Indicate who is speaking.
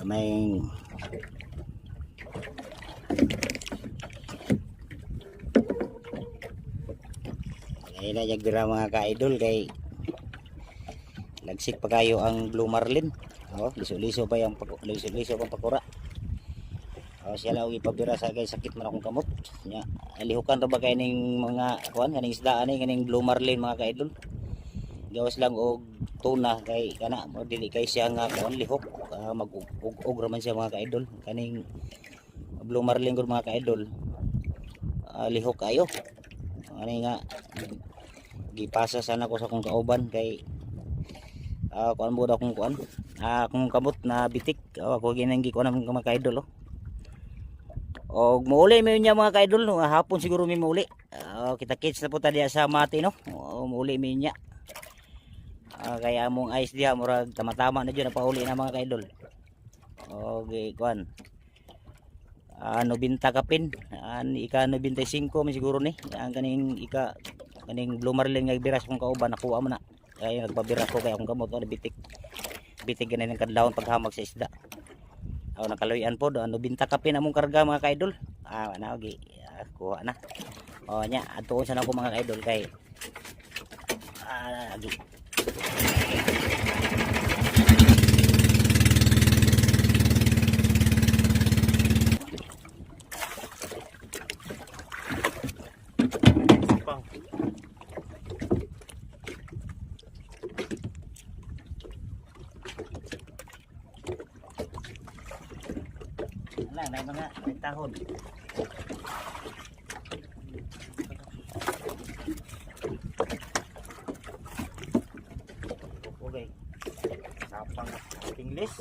Speaker 1: may nayagbira mga ka-idol kay lagsik pa kayo ang blue marlin. Liso-liso pa yung liso-liso pang pakura. Siya lang ipabira sa kay sakit man akong kamot. Nya alihukan ra ba kay ning mga kuan kaning isdaan ni kaning blue marlin mga ka-idol. Gawas lang og tuna kay kana mo dili kay siya nga kuan lihok, mag-ug ra man siya mga ka-idol. Kaning blue marlin gud mga ka-idol. Lihok kayo. Ani nga gipasa sana ko sa akong kauban kay kuan mo daw akong kuan akong kamot na bitik. Ako ginang gikuan ng mga ka-idol. Og muuli mi niya mga ka-idol no, hapon siguro mi muuli. Kita-kits na po ta diya sa mati no. Muuli mi niya. Kaya among ice diha murag tama-tama na jud na pauli na mga ka-idol. Okay, kuan. 90 kapin, ika 95 mi siguro ni. Ang kaning blue marlin nga biras kong kauban nakuha mo na. Kaya nagpabira ko kay akong gamot bitik. Bitik ganin ang kadlawon paghamag sa isda. Nakaluyan po do 90 kapin among karga mga ka-idol. Okay, kuha na. Nya atuon sa nako mga ka-idol kay lagi. May mga tahon. Okay. Sapang English.